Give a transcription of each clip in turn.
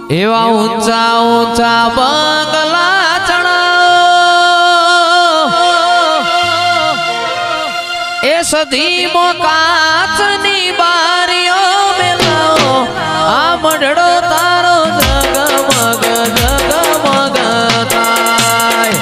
એવા ઊંચા ઊંચા બંગલા ચણાવો એ સદીમો કાચની બારીઓ મેલાવો આ મઢડો તારો જગમગ જગમગ થાય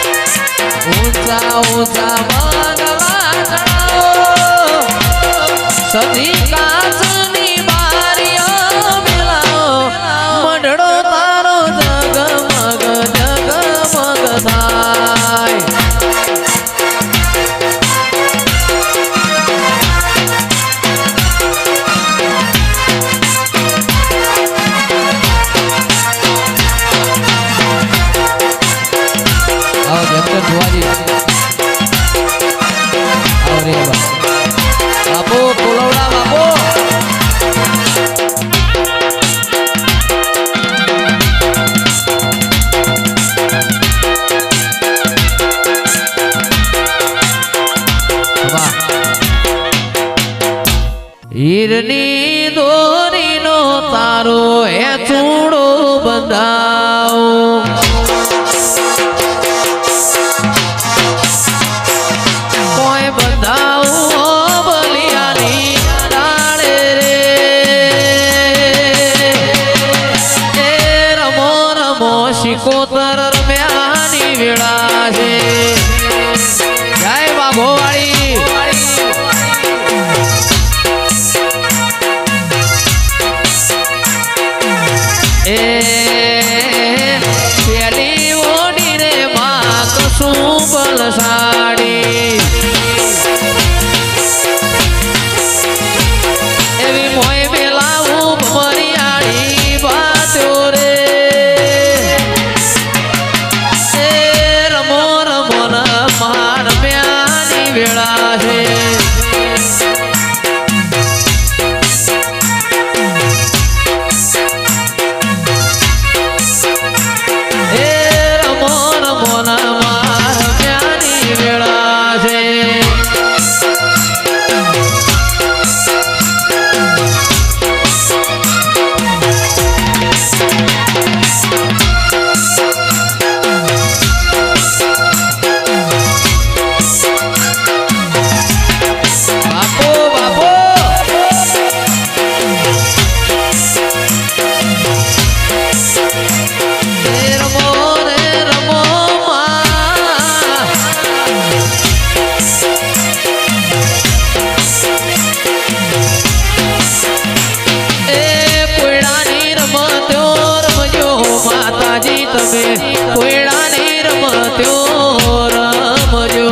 ऊंचा ऊंचा बंगला चढ़ाओ सदी काचनी बारियो मिलाओ मढ़ड़ो तारो जगमग जगमग थाय आओ जगत भुआजी बापू कोलवड़ा बापू हीरनी दोरी नो तारो ए चूड़ो बंधाओ शिकोतर रम्यानी वेळा छे जय बाभोवाड़ी ए पेली ओडी रे मां कसू बलसाड़ी एवी मोय बेलाऊ मरियाड़ी बातो रे वेड़ा है रमो रमो मार प्यारी वेड़ा है कोयड़ा ने रमत्यो रमजो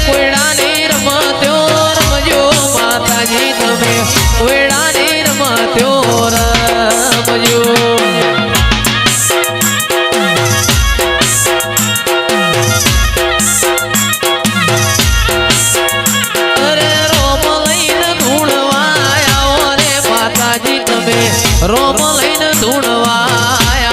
कोयड़ा ने रमत्यो रमजो माताजी तमे कोयड़ा ने रमत्यो रमजो रोम लईने धूणवाया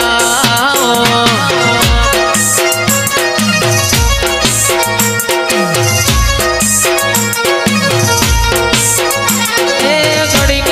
घड़ीक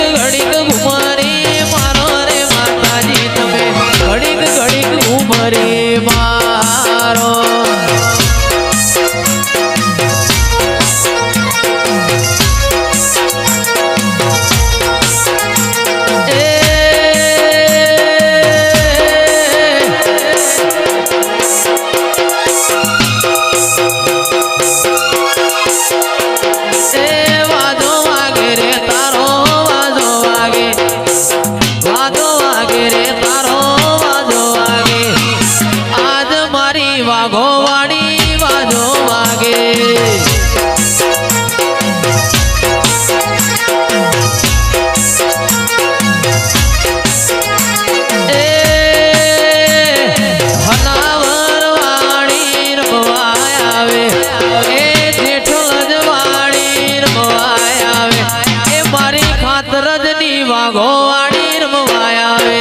વાઘો વાળી રમવા આવે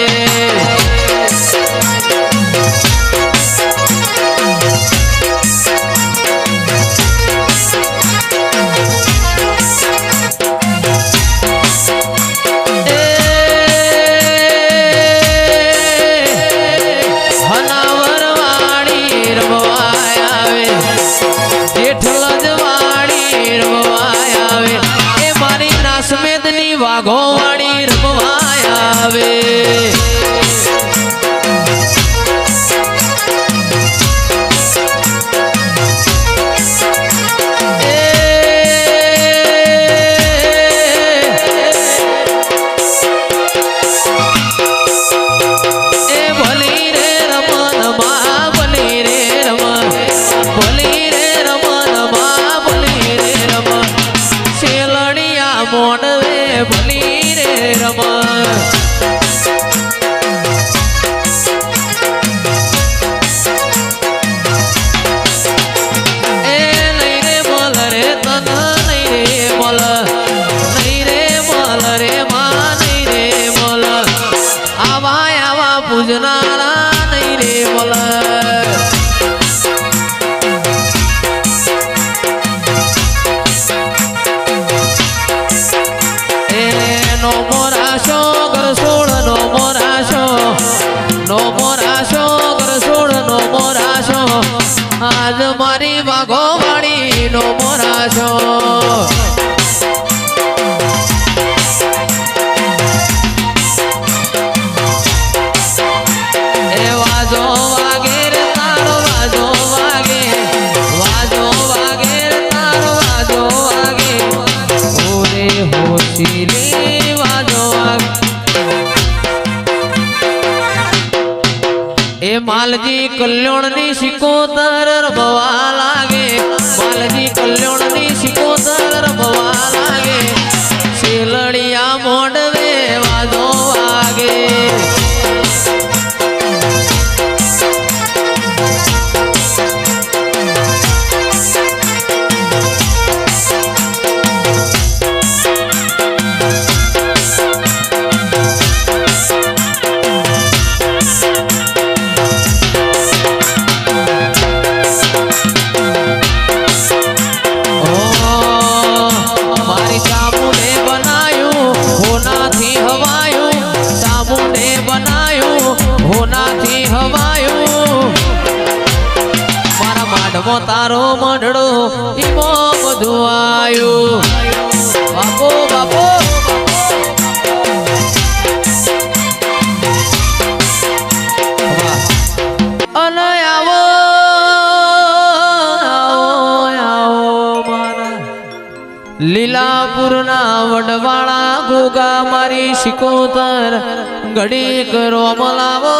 વાઘો વાળી રમવા આવે ભલી રે રમન માં ભલી રે રમન ભલી રે રમન માં ભલી રે રમન શેલડિયા મોડવે ભલી રે રમન એ નહીં રે મલ રે તન નહીં રે મલ નહીં રે મલ રે માં નહીં રે મલ આવા આવા પૂજનારા નહીં રે મલ નો મોરાશો ગરસોડ નો મોરાશો નો મોરાશો ગરસોડ નો મોરાશો આજ મારી વાઘો વાળી નો મોરાશો એ વાજો વાગે રે તારો વાજો વાગે વાજો વાગે રે તારો વાજો વાગે ઓરે હોશીલી એ માલજી કલ્યાણની સિકોતર રમવા લાગે માલજી કલ્યાણની સિકોતર રમવા લાગે શેલડિયા મોડવે વાજો વાગે હોનાથી હવાયું મારા માઢમાં તારો મંડળો ઈમો બધું આયું બાપો બાપો અને આવો લીલાપુરના વડવાળા ગોગા મારી સિકોતર ઘડી કરો મલાવો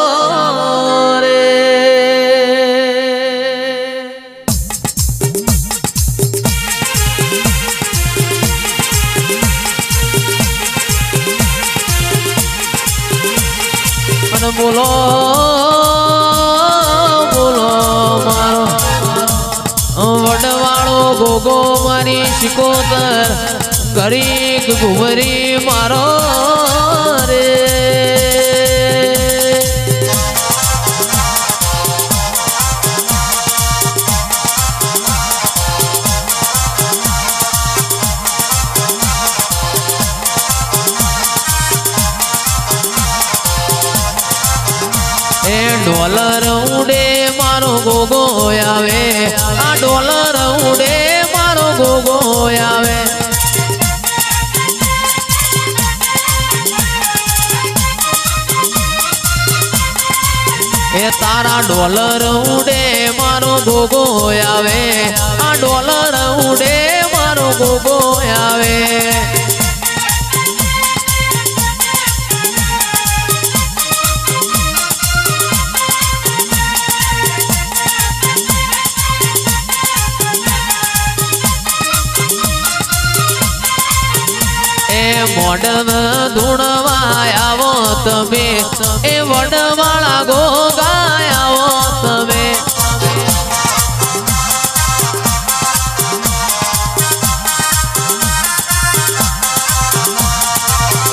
રે અને બોલો બોલો મારો વડવાળો ગોગો મારી સિકોતર ઘડીક ઘુમરી મારો રે એ ડોલર ઉડે મારો ગોગો આવે આ ડોલર ઉડે મારો ગોગો આવે એ તારા ડોલર ઉડે મારો ગોગો આવે આ ડોલર ઉડે મારો ગોગો આવે મોડમ ધૂણવા આવો તમે એ વડવાળા ગોગા આવો તમે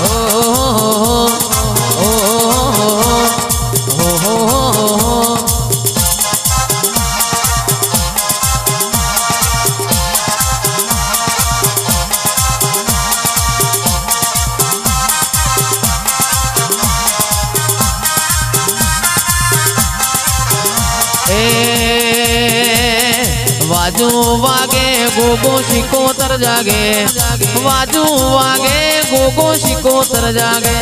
ઓ वाजू वागे गोगो शिकोतर जागे वाजू वागे गोगो शिकोतर जागे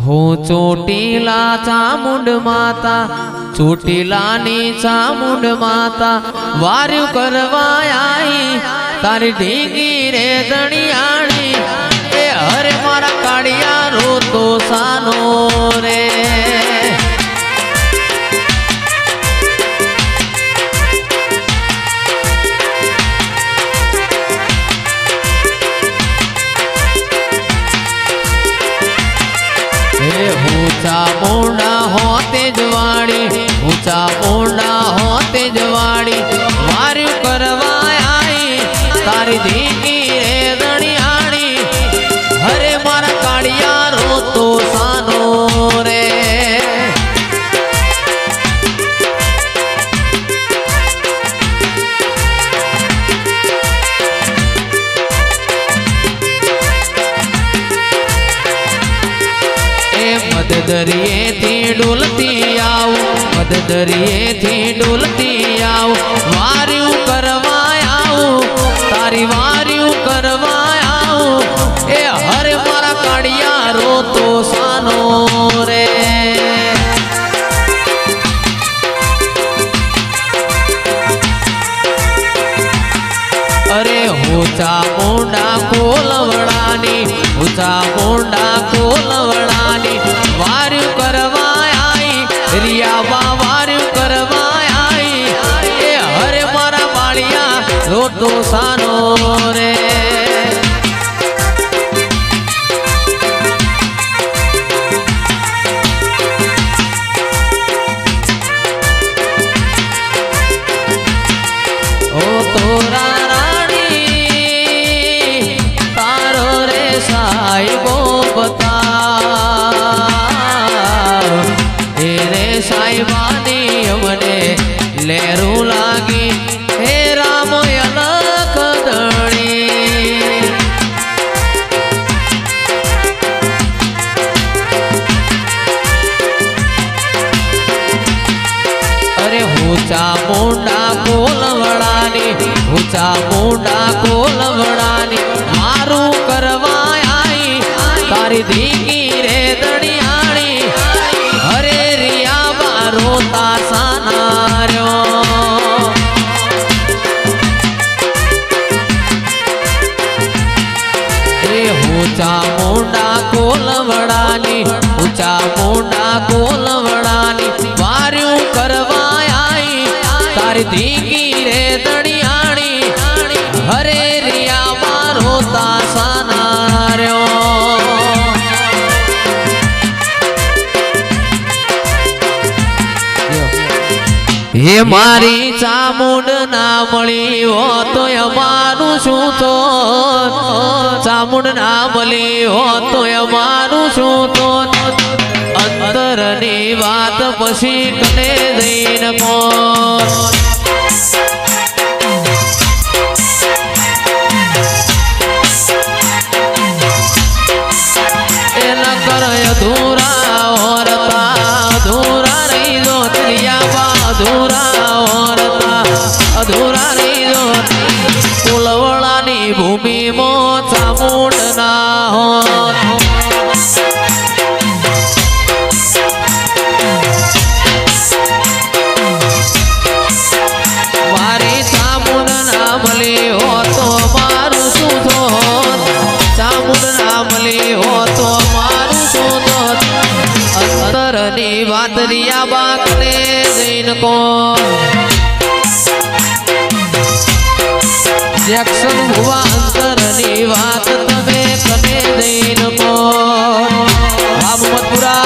હું ચોટીલા ચામુંડ માતા ચોટીલાની ચામુંડ માતા વાર્યું કરવા आई તારી ઢીંગી રે દણિયાણી એ હરે મારા કાળિયા રોતો સાનો રે ऊंचा मोंडा होते जवाड़ी ऊंचा मोंडा होते जवाड़ी वार्यु करवा आई तारी धीकी रे दणियाणी हरे मारा काड़िया रो तो सानो रे दरिए थी डोलती आओ मद दरिए थी डोलती आओ वार्यु करवा आओ तारी वार्यु करवा आओ ए हर मारा काड़िया रो तो सानो रे अरे ऊंचा मोंडा कोलवड़ानी ऊंचा मोंडा कोलवड़ानी वार्यु करवा आई रिया वार्यु करवा आई ए हरे मारा बालिया रोटो सानो रे ओ तोरा रानी तारो रे साहिबो बता साहिबानी अमने लेरू लागी हे राम अलख दणी अरे ऊंचा मोंडा कोलवड़ानी ऊंचा मोंडा कोलवड़ानी मारू करवा आई तारी धीकी रे दणियाणी हरे रिया रोता सानार्यो ऊंचा मोंडा कोलवड़ानी ऊंचा मोंडा कोलवड़ानी वार्यु करवा आई तारी धीकी रे दणियाणी हरे रिया रोता सानार्यो हे मारी चामुंड ना मळी हो तो अमारू शू तो चामुंड ना मळी हो तो अमारू शू तो अंतरनी वात पछी कने जईन कोण ए न कर अधूरा औरता अधूरा रही जो त्रिया अधूरा औरता अधूरा रही जो कुलवड़ानी भूमि मो चामुंड ना हो मारी चामुंड ना मली हो तो मारू शू थो चामुंड ना मली हो तो मारू शू थो अंतरनी वात रिया बाकने जैन को जैक्सन हुआ अंतरनी वात तमे कने जैन को मोहम्मदपुरा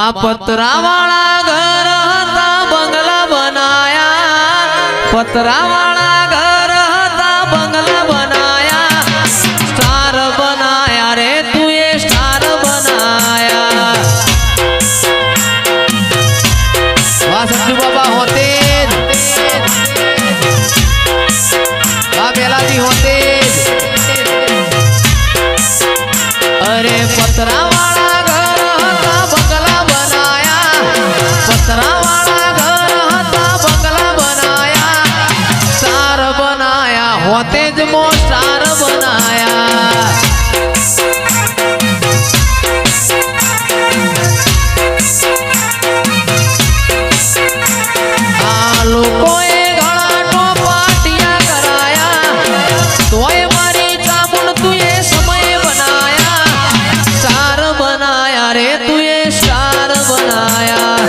આ પતરાવાળા ઘર હતા બંગલા બનાયા, પતરાવાળા ઘર હતા બંગલા બનાયા, સ્ટાર બનાયા રે તું એ સ્ટાર બનાયા. વાહ સંજુ બાબા હોતે વાહ બેલાજી હોતે. અરે પતરાવાળા ઘર હતા બંગલા બનાયા, પતરાવાળા ઘર હતા બંગલા બનાયા, સ્ટાર બનાયા હોતે જ મો સ્ટાર બનાયા. આ લોકોએ ઘણા ટોપાટિયા કરાયા, તોય મારી ચામુંડ તું એ સમય બનાયા, સ્ટાર બનાયા રે તું એ સ્ટાર બનાયા.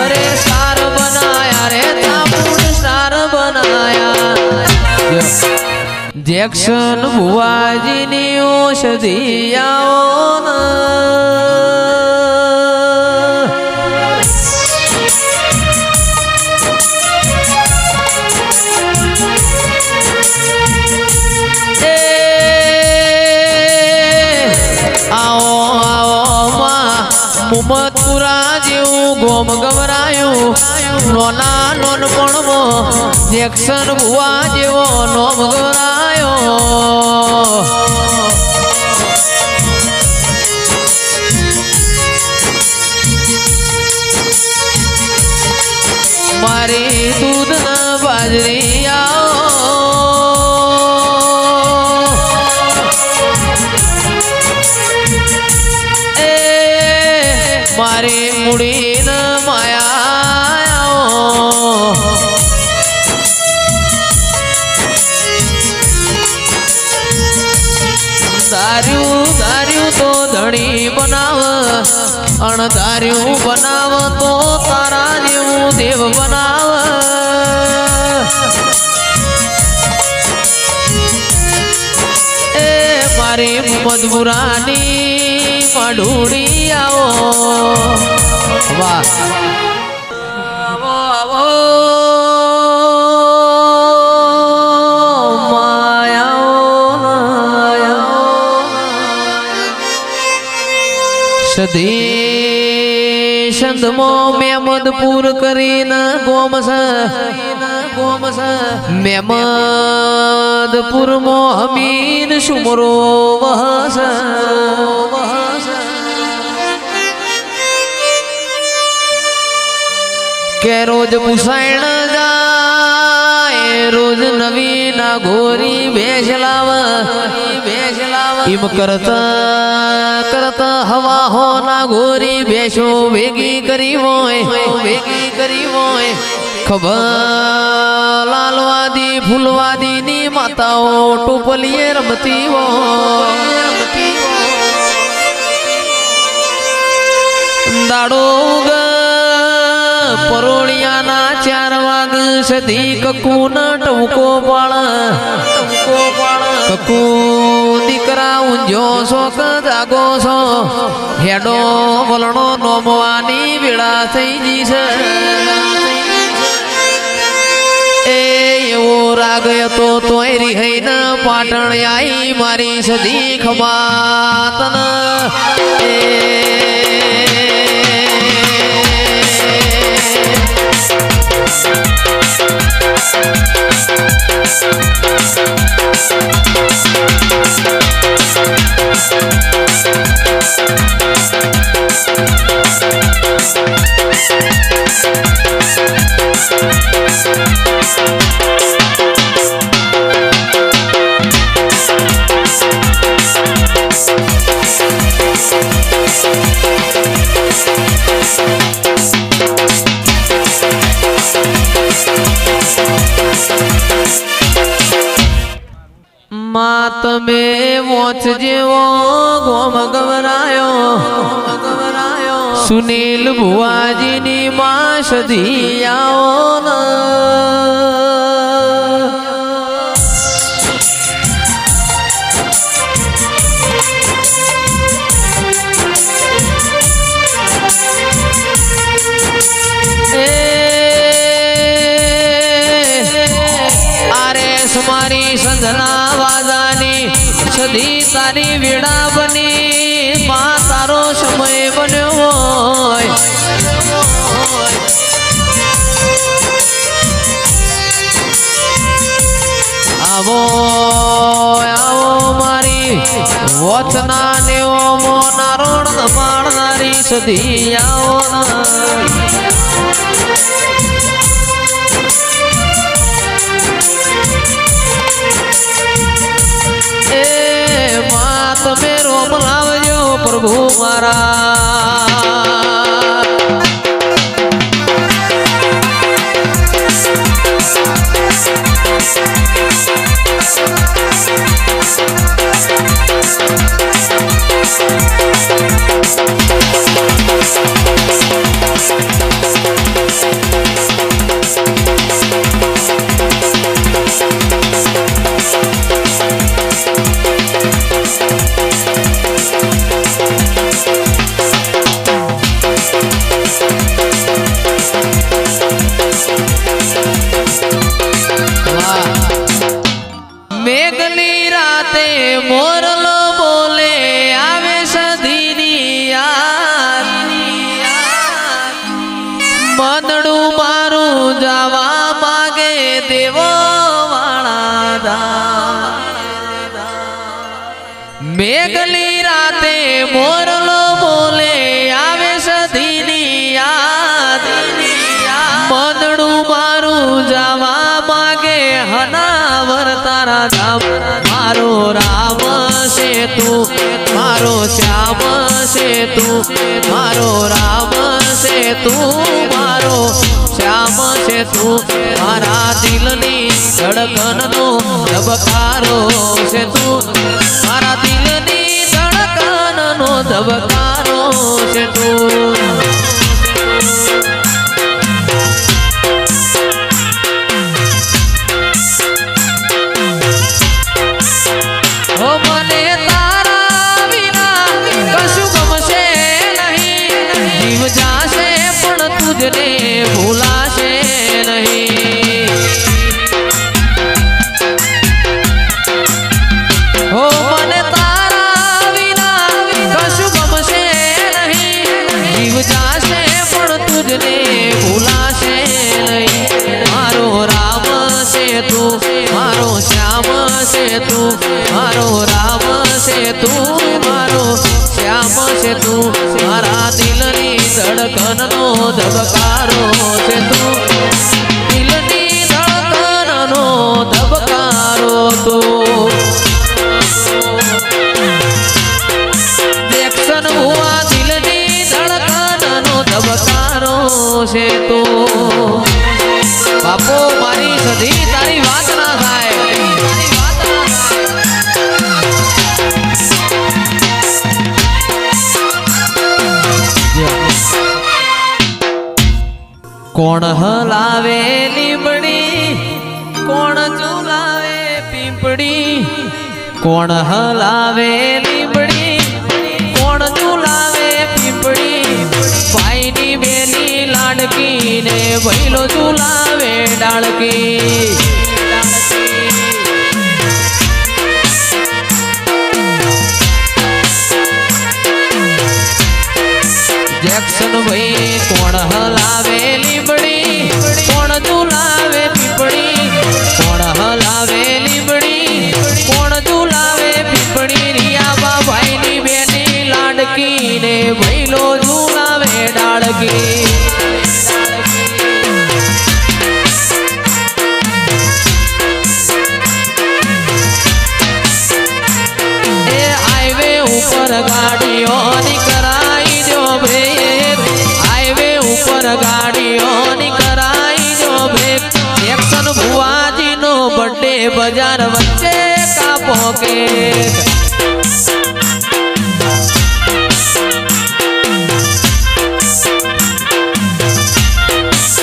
અરે સ્ટાર બનાયા રે ચામુંડ સ્ટાર બનાયા. જેક્શન ભુવાજીની ઔષધિ આવો મુમતપુરા જેવું ગોમ ગવરાયું, નોના નોનપણમાં જેક્શન ભુવા જેવો નોમ ગવરાયો. મારી દૂધ ના બાજરી આવો, મારી મુડી ન માયા. ધાર્યું ધાર્યું તો ધણી બનાવ, અણધાર્યું બનાવ તો તારા જેવું દેવ બનાવ. એ મારી મજબૂરાની માઢુડી આવો. વાહ આવો આવો સધી સંધમો મેમદપુર કરીને ગોમસ મેમદપુરમો હમીન સુમરો વહસ. કે રોજ પુસાણ જાય, રોજ નવી ના ગોરી ભેસ લાવ, ઇમ કરતા કરતા હવા હો ના ગોરી ભેસો ભેગી કરી હોય, ખબર લાલવાદી ફૂલવાદી ની માતાઓ ટોપલીએ રમતી હોય. દાડો પરોળિયાના 4 વાગ સધી કકુ ન ટવકો પાળ, કકુ દીકરા ઊંઝો શોક જાગો છો, હેડો વલણો નોમવાની વેળા થઈ જી છે. એ એવો રાગ હતો તોય રિહૈન પાટણ આઈ મારી સધી ખમાતન. માં તમે મોચ જેવો ગોમ ગવરાયો, સુનિલ ભુવાજીની માં સધી આવો. મારી સંધના વાજાની સદી તારી વીણા બની માં તારો સમય બન્યો હોય આવો આવો મારી વચના નેવો મોનારોણ માણનારી સદી આવો તમે રોમ લાવજો પ્રભુ મારા મેઘની રાતે મોરલો બોલે આવે સદીની યાદ મનડું મારું જવા માગે દેવો વાળા મેઘની રાતે મોરલો બોલે આવે સદીની યાદ મનડું મારું જવા માગે હનાવર તારા ધામ મારો રામ છે તું મારો શ્યામ છે તું મારો રામ છે તું મારો શ્યામ છે તું મારા દિલની ધડકનનો ધબકારો છે તું મારા દિલની ધડકનનો ધબકારો છે તું तुझने भूलाशे नहीं हो मने तारा विना कशु गमशे नहीं जीव जाशे पण तुझने भूलाशे नहीं मारो राम से तू मारो श्याम से तू मारो राम से तू मारो श्याम से तू मारा दिलनी धड़कननो धबकारो છે તું દિલની ધડકનનો ધબકારો તો દેખસન હુઆ દિલની ધડકનનો ધબકારો છે તો બાપો મારી સધી તારી વાત ના થાય કોણ હલાવે લીમડી કોણ ઝુલાવે પીપળી કોણ હલાવે લીમડી કોણ ઝુલાવે પીપળી ભાઈની બેની લાડકી ને ભૈલો ઝુલાવે ડાળકી જેક્શન ભાઈ કોણ હલાવે લીમડી કોણ ઝુલાવે પીપળી કોણ હલાવે લીમડી કોણ ઝુલાવે પીપળી રિયાબા ભાઈની બેની લાડકી ને ભૈલો ઝુલાવે ડાળકી એ હાઈવે ઉપર ગાડીઓની કરાઈ જો બ્રેક હાઈવે ઉપર ગાડીઓની કરાઈ જો બ્રેક એક્શન ભુવાજીનો બર્થડે બજાર વચ્ચે કાપો કેક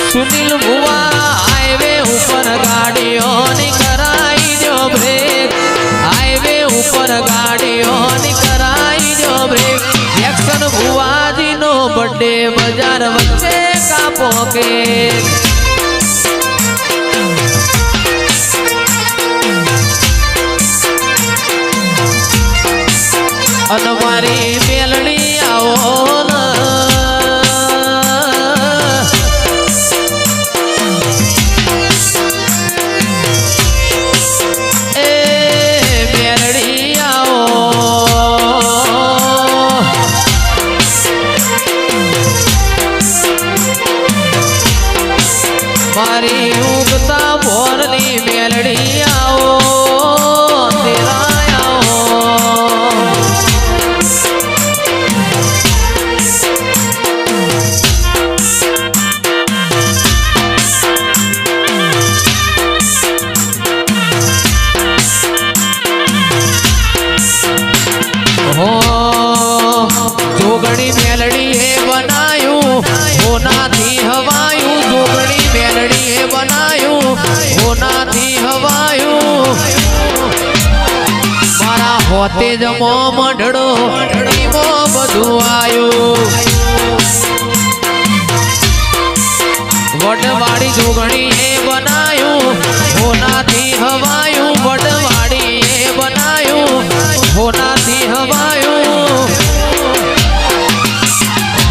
સુનિલ ભુવા હાઈવે ઉપર ગાડીઓની કરાઈ જો બ્રેક હાઈવે ઉપર ગાડીઓની કરાઈ જો બ્રેક એક્શન ભુવાજીનો બર્થડે બજાર વચ્ચે કાપો કેક મેલડી ઉગતા બોરની મેલડી આવો તેરા આવો જોગણી મેલડી એ બનાયું હોનાથી હવાયું જોગણી મેલડી એ બનાયું હોનાથી હવાયું મારા હોતે જ મોમઢડો ઈમો બધું આયું વડવાડી જોગણી એ બનાયું હોનાથી હવાયું વડવાડી એ બનાયું હોનાથી હવાયું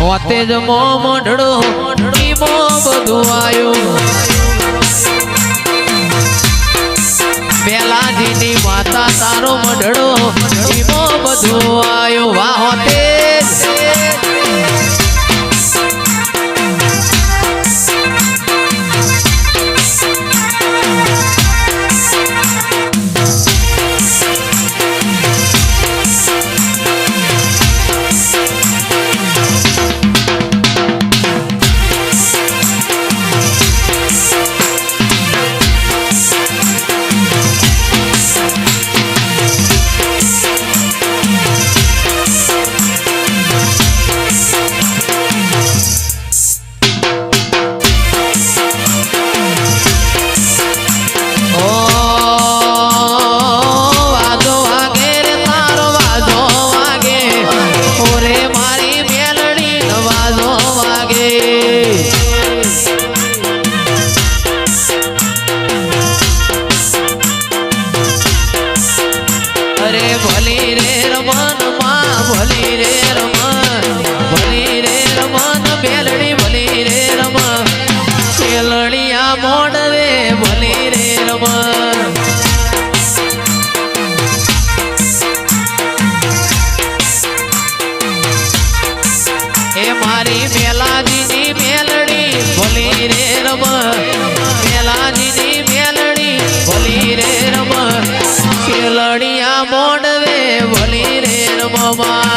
હોતે જ મોમઢડો ઈમો બધું આયું બેલાજીની માતા તારો મઢડો ઈમો બધું આયું વાહ હોતે મારી મેલાજીની મેલડી ભલી રે રમ મેલાજીની મેલડી ભલી રે રમ કેલડિયા મોડવે ભલી રે રમવા